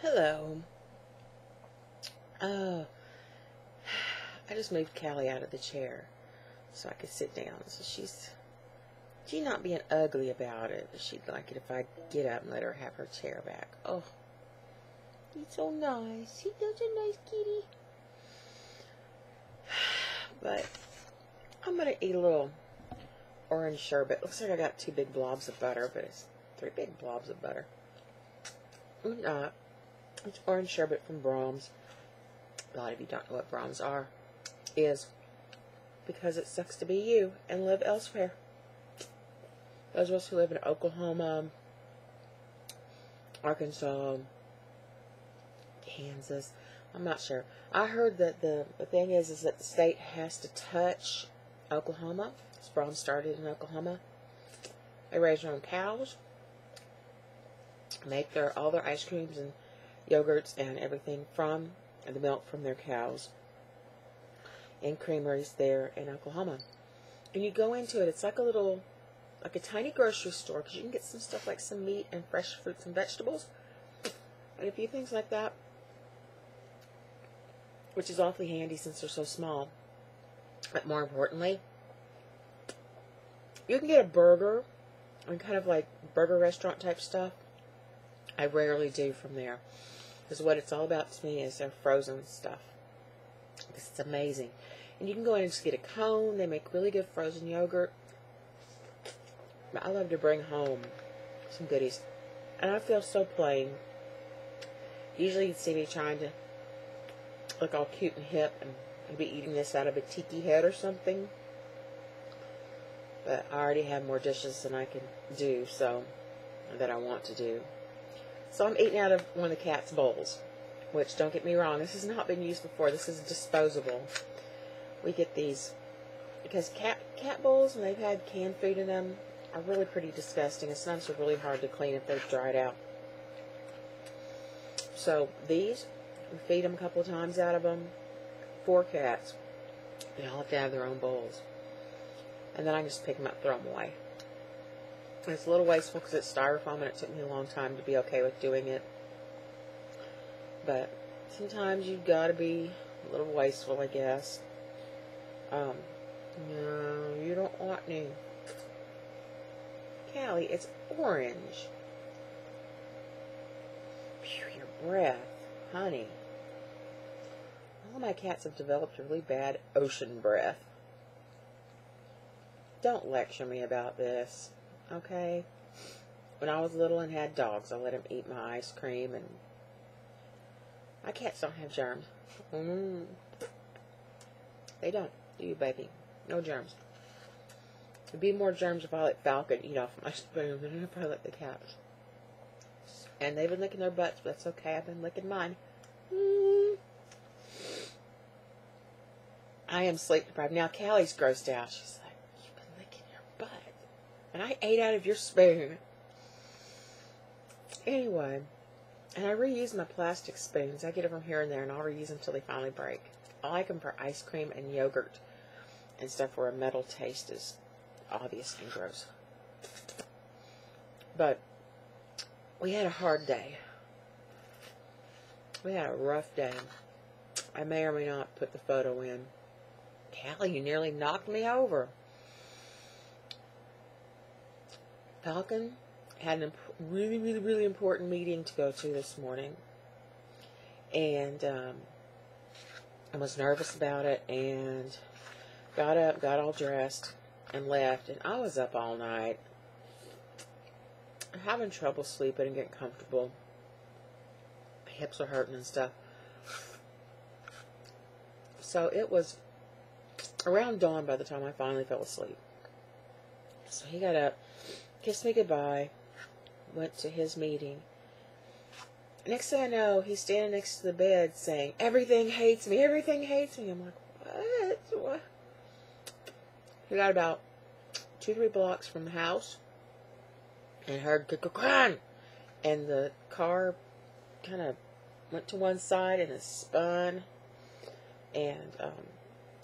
Hello. Oh, I just moved Callie out of the chair so I could sit down. So she's not being ugly about it, but she'd like it if I get up and let her have her chair back. Oh, he's so nice. He's such a nice kitty. But I'm gonna eat a little orange sherbet. Looks like I got 2 big blobs of butter, but it's 3 big blobs of butter. It's orange sherbet from Brahms. A lot of you don't know what Brahms is because it sucks to be you and live elsewhere. Those of us who live in Oklahoma, Arkansas, Kansas, I'm not sure. I heard that the thing is that the state has to touch Oklahoma. Brahms started in Oklahoma. They raise their own cows, make all their ice creams and yogurts and everything from the milk from their cows in creameries there in Oklahoma. And you go into it, it's like a tiny grocery store, because you can get some stuff like some meat and fresh fruits and vegetables and a few things like that, which is awfully handy since they're so small. But more importantly, you can get a burger and kind of like burger restaurant type stuff. I rarely do from there, because what it's all about to me is their frozen stuff. It's amazing. And you can go in and just get a cone. They make really good frozen yogurt. But I love to bring home some goodies. And I feel so plain. Usually you'd see me trying to look all cute and hip and be eating this out of a tiki head or something. But I already have more dishes than I can do, so that I want to do. So I'm eating out of one of the cat's bowls, which, don't get me wrong, this has not been used before. This is disposable. We get these because cat bowls, when they've had canned food in them, are really pretty disgusting, and sometimes they're really hard to clean if they've dried out. So these, we feed them a couple of times out of them. 4 cats. They all have to have their own bowls. And then I can just pick them up and throw them away. And it's a little wasteful because it's styrofoam, and it took me a long time to be okay with doing it. But sometimes you've got to be a little wasteful, I guess. No, you don't want any. Callie, it's orange. Phew, your breath, honey. All of my cats have developed a really bad ocean breath. Don't lecture me about this, okay? When I was little and had dogs, I let them eat my ice cream, and my cats don't have germs. They don't, do you, baby? No germs. There'd be more germs if I let Falcon eat off my spoon than if I let the cats. And they've been licking their butts, but that's okay. I've been licking mine. I am sleep deprived. Now Callie's grossed out. She's like, you've been licking your butt. And I ate out of your spoon. Anyway, and I reuse my plastic spoons. I get them from here and there, and I'll reuse them until they finally break. I like them for ice cream and yogurt and stuff where a metal taste is obvious and gross. But we had a hard day. We had a rough day. I may or may not put the photo in. Callie, you nearly knocked me over. Falcon had a really, really, really important meeting to go to this morning. And I was nervous about it, and got up, got all dressed, and left. And I was up all night, having trouble sleeping and getting comfortable. My hips were hurting and stuff. So it was around dawn by the time I finally fell asleep. So he got up, kissed me goodbye, went to his meeting. Next thing I know, he's standing next to the bed saying, everything hates me, everything hates me. I'm like, what? He got about 2-3 blocks from the house and heard "Kukukran," and the car kind of went to one side and it spun, and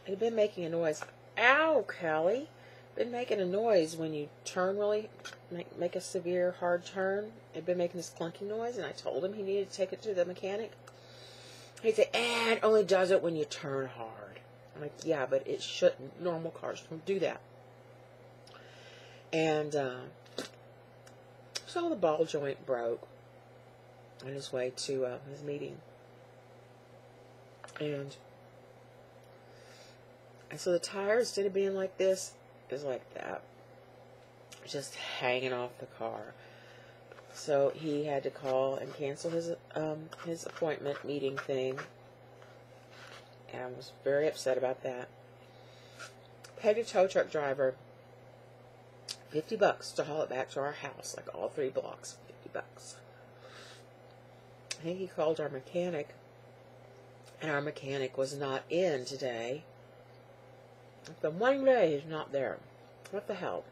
it had been making a noise. Ow, Callie! Been making a noise when you turn really make a severe hard turn. It'd been making this clunking noise, and I told him he needed to take it to the mechanic. He'd say, it only does it when you turn hard. I'm like, yeah, but it shouldn't. Normal cars don't do that. And so the ball joint broke on his way to his meeting. And so the tire, instead of being like this, is like that. Just hanging off the car. So he had to call and cancel his appointment meeting thing. And I was very upset about that. Paid a tow truck driver $50 to haul it back to our house, like all 3 blocks. $50. I think he called our mechanic, and our mechanic was not in today. The one day he's not there. What the hell?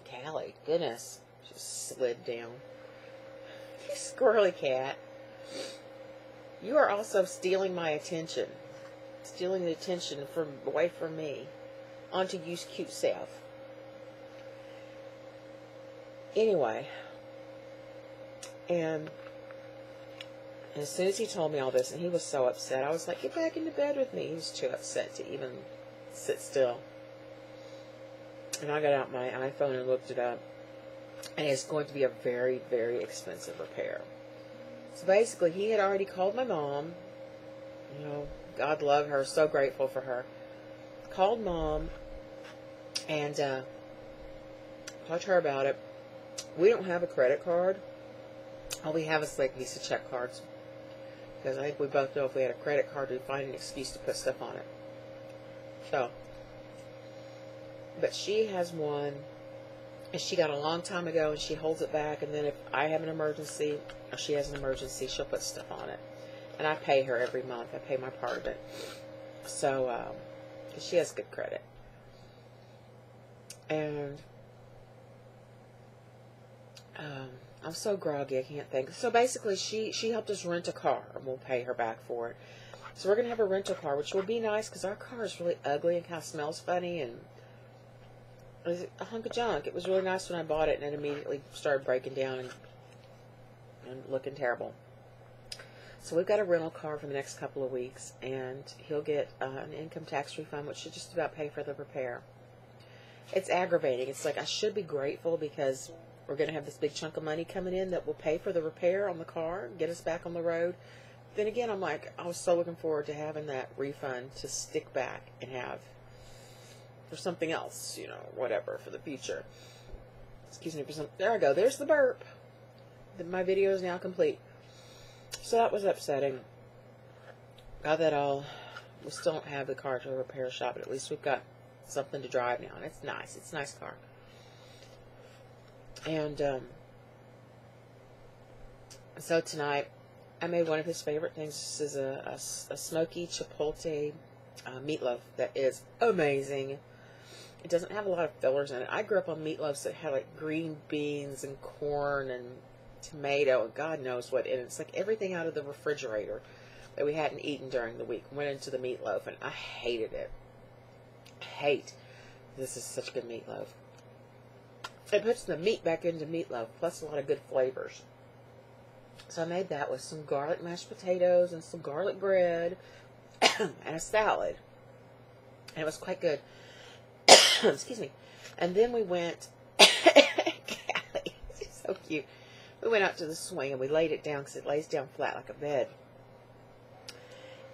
Callie, goodness, just slid down. You squirrely cat. You are also stealing my attention. Stealing the attention away from me onto you cute self. Anyway, and as soon as he told me all this, and he was so upset, I was like, get back into bed with me. He was too upset to even sit still. And I got out my iPhone and looked it up. And it's going to be a very, very expensive repair. So basically, he had already called my mom. You know, God love her. So grateful for her. Called Mom. And talked to her about it. We don't have a credit card. All we have is like Visa check cards. Because I think we both know if we had a credit card, we'd find an excuse to put stuff on it. So, but she has one, and she got a long time ago, and she holds it back, and then if I have an emergency, or she has an emergency, she'll put stuff on it. And I pay her every month. I pay my part of it. So, she has good credit. And I'm so groggy, I can't think. So basically, she helped us rent a car, and we'll pay her back for it. So we're going to have a rental car, which will be nice, because our car is really ugly and kind of smells funny, and it's a hunk of junk. It was really nice when I bought it, and it immediately started breaking down and looking terrible. So we've got a rental car for the next couple of weeks, and he'll get an income tax refund, which should just about pay for the repair. It's aggravating. It's like I should be grateful because we're going to have this big chunk of money coming in that will pay for the repair on the car, get us back on the road. Then again, I'm like, I was so looking forward to having that refund to stick back and have for something else, you know, whatever, for the future. Excuse me for some. There I go. There's the burp. My video is now complete. So that was upsetting. Got that all. We still don't have the car to the repair shop, but at least we've got something to drive now, and it's nice. It's a nice car. And so tonight, I made one of his favorite things. This is a smoky chipotle meatloaf that is amazing. It doesn't have a lot of fillers in it. I grew up on meatloaves that had like green beans and corn and tomato and God knows what in it. It's like everything out of the refrigerator that we hadn't eaten during the week went into the meatloaf, and I hated it. This is such good meatloaf. It puts the meat back into meatloaf, plus a lot of good flavors. So I made that with some garlic mashed potatoes and some garlic bread and a salad. And it was quite good. Excuse me. And then we went, Callie, she's so cute. We went out to the swing and we laid it down because it lays down flat like a bed.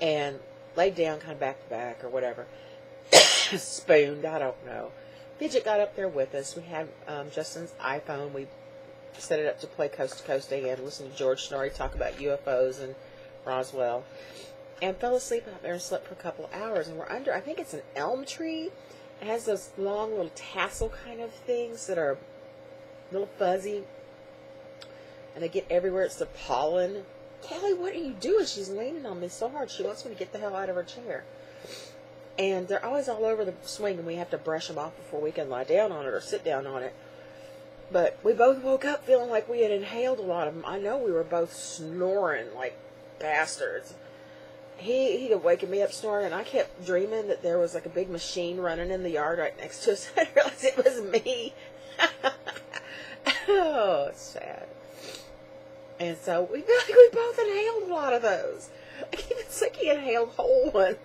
And laid down kind of back to back or whatever. Spooned, I don't know. Fidget got up there with us. We had Justin's iPhone. We set it up to play Coast to Coast AM, listen to George Snorri talk about UFOs and Roswell, and fell asleep out there and slept for a couple hours. And we're under, I think it's an elm tree. It has those long little tassel kind of things that are a little fuzzy, and they get everywhere. It's the pollen. Callie, what are you doing? She's leaning on me so hard. She wants me to get the hell out of her chair. And they're always all over the swing, and we have to brush them off before we can lie down on it or sit down on it. But we both woke up feeling like we had inhaled a lot of them. I know we were both snoring like bastards. He'd waken me up snoring, and I kept dreaming that there was like a big machine running in the yard right next to us. I realized it was me. Oh, it's sad. And so we both inhaled a lot of those. It's like he inhaled whole ones.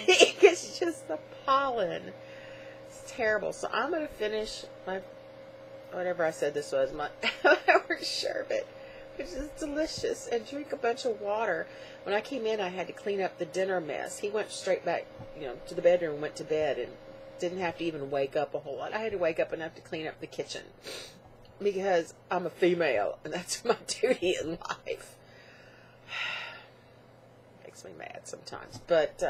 It's just the pollen. It's terrible. So I'm going to finish my, whatever I said this was, my hour sherbet, which is delicious, and drink a bunch of water. When I came in, I had to clean up the dinner mess. He went straight back, to the bedroom and went to bed and didn't have to even wake up a whole lot. I had to wake up enough to clean up the kitchen because I'm a female and that's my duty in life. Makes me mad sometimes. But,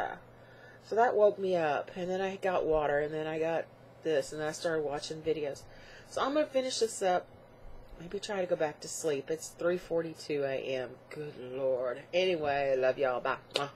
so that woke me up, and then I got water, and then I got this, and then I started watching videos. So I'm going to finish this up, maybe try to go back to sleep. It's 3:42 a.m. Good Lord. Anyway, I love y'all. Bye.